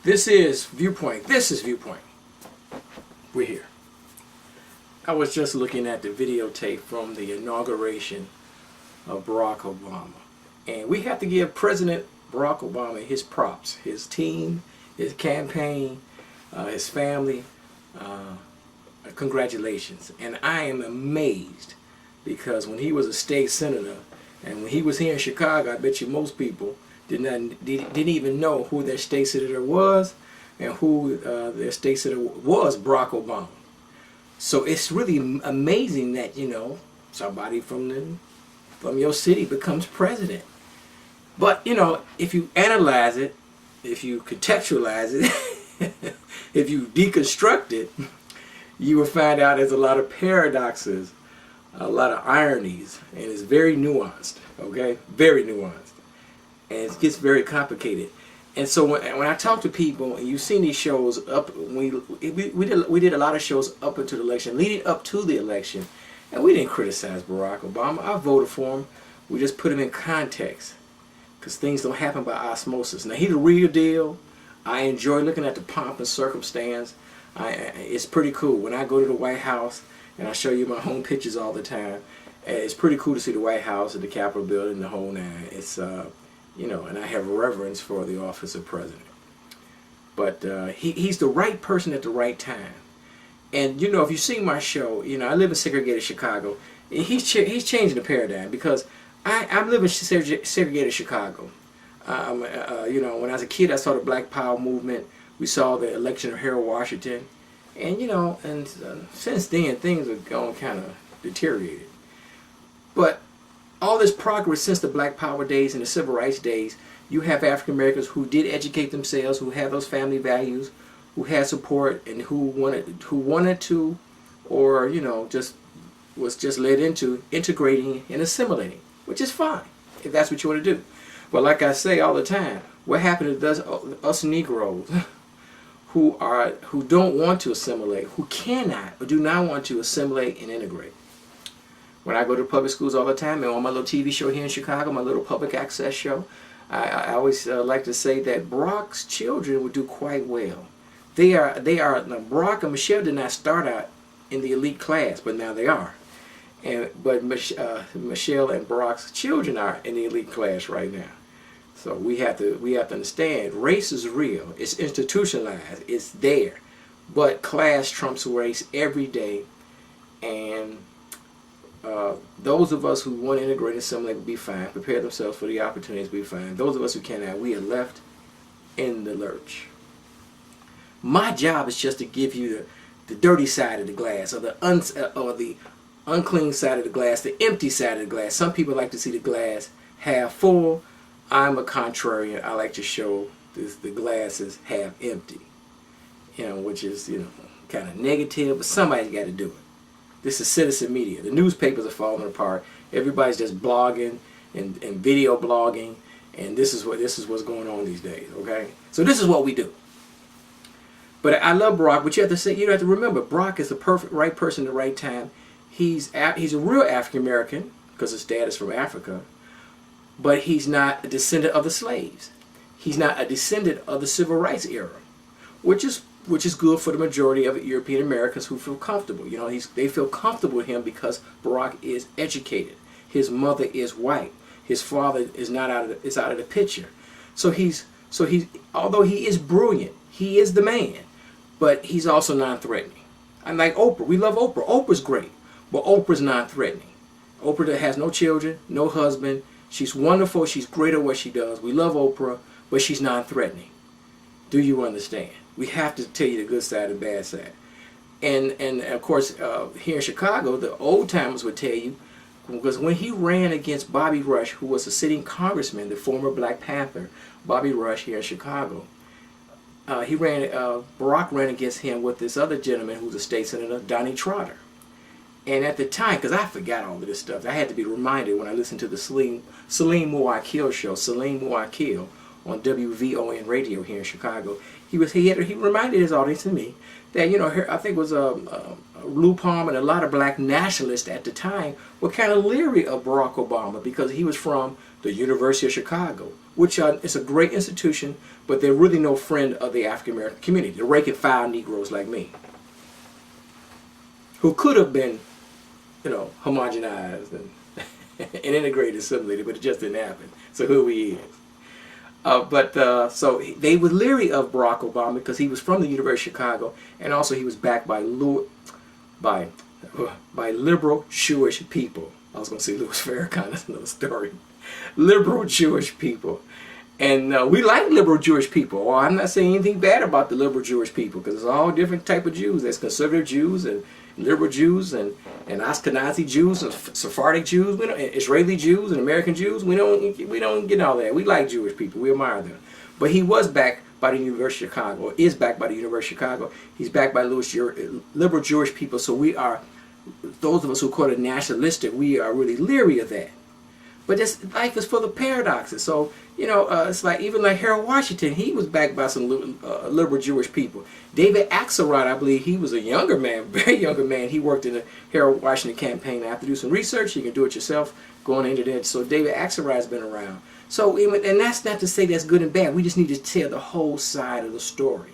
This is Viewpoint. This is Viewpoint. We're here. I was just looking at the videotape from the inauguration of Barack Obama. And we have to give President Barack Obama his props. His team, his campaign, his family. Congratulations. And I am amazed because when he was a state senator and when he was here in Chicago, I bet you most people didn't even know who their state senator was and who their state senator was, Barack Obama. So it's really amazing that, you know, somebody from your city becomes president. But, you know, if you analyze it, if you contextualize it, if you deconstruct it, you will find out there's a lot of paradoxes, a lot of ironies, and it's very nuanced, okay? Very nuanced. And it gets very complicated. And so when I talk to people, and you've seen these shows up, we did a lot of shows up until the election, leading up to the election, and we didn't criticize Barack Obama. I voted for him. We just put him in context, because things don't happen by osmosis. Now, he's the real deal. I enjoy looking at the pomp and circumstance. It's pretty cool. When I go to the White House, and I show you my home pictures all the time, it's pretty cool to see the White House and the Capitol building, the whole nine. It's, you know, and I have reverence for the office of president. But he's the right person at the right time. And, you know, if you see my show, you know, I live in segregated Chicago. He's changing the paradigm because I'm living in segregated Chicago. You know, when I was a kid, I saw the Black Power movement. We saw the election of Harold Washington. And, you know, and since then, things have gone kind of deteriorated. But all this progress since the Black Power days and the Civil Rights days, you have African Americans who did educate themselves, who had those family values, who had support, and who wanted to, or, you know, was just led into integrating and assimilating, which is fine if that's what you want to do. But like I say all the time, what happened to us Negroes who don't want to assimilate, who cannot or do not want to assimilate and integrate? When I go to public schools all the time, and on my little TV show here in Chicago, my little public access show, I always like to say that Barack's children would do quite well. They are now, Barack and Michelle did not start out in the elite class, but now they are. But Michelle and Barack's children are in the elite class right now. So we have to understand race is real. It's institutionalized. It's there, but class trumps race every day. And those of us who want to integrate and assimilate will be fine. Prepare themselves for the opportunities. Will be fine. Those of us who cannot, we are left in the lurch. My job is just to give you the dirty side of the glass, or the unclean side of the glass, the empty side of the glass. Some people like to see the glass half full. I'm a contrarian. I like to show the glass is half empty, you know, which is, you know, kind of negative, but somebody's got to do it. This is citizen media. The newspapers are falling apart. Everybody's just blogging and video blogging, and this is what's going on these days. Okay, so this is what we do. But I love Barack, but you have to remember, Barack is the perfect right person at the right time. He's a real African American because his dad is from Africa, but he's not a descendant of the slaves. He's not a descendant of the Civil Rights era, which is good for the majority of European Americans who feel comfortable. You know, they feel comfortable with him because Barack is educated. His mother is white. His father is out of the picture. So he's although he is brilliant, he is the man, but he's also non-threatening. Unlike Oprah, we love Oprah. Oprah's great, but Oprah's non-threatening. Oprah that has no children, no husband. She's wonderful. She's great at what she does. We love Oprah, but she's non-threatening. Do you understand? We have to tell you the good side and the bad side. And of course, here in Chicago, the old timers would tell you, because when he ran against Bobby Rush, who was a sitting congressman, the former Black Panther, Bobby Rush here in Chicago, Barack ran against him with this other gentleman who's a state senator, Donnie Trotter. And at the time, because I forgot all of this stuff, I had to be reminded when I listened to the Salim Muwakil show. Salim Muwakil on WVON radio here in Chicago. He reminded his audience and me that, I think it was Lou Palm and a lot of black nationalists at the time were kind of leery of Barack Obama because he was from the University of Chicago, which is a great institution, but they're really no friend of the African American community, the rank and file Negroes like me, who could have been, homogenized and, and integrated, assimilated, but it just didn't happen. So who he is. So they were leery of Barack Obama because he was from the University of Chicago, and also he was backed by liberal Jewish people. I was going to say Louis Farrakhan, that's another story. Liberal Jewish people. And we like liberal Jewish people. Well, I'm not saying anything bad about the liberal Jewish people, because there's all different type of Jews. There's conservative Jews and liberal Jews and Ashkenazi Jews and Sephardic Jews, Israeli Jews and American Jews. We don't get all that. We like Jewish people. We admire them. But he was backed by the University of Chicago, or is backed by the University of Chicago. He's backed by liberal Jewish people. So we are, those of us who call it nationalistic, we are really leery of that. But life is full of paradoxes. So, it's like, even like Harold Washington, he was backed by some liberal Jewish people. David Axelrod, I believe, he was a younger man, very younger man. He worked in the Harold Washington campaign. I have to do some research. You can do it yourself. Go on the internet. So David Axelrod's been around. So, and that's not to say that's good and bad. We just need to tell the whole side of the story.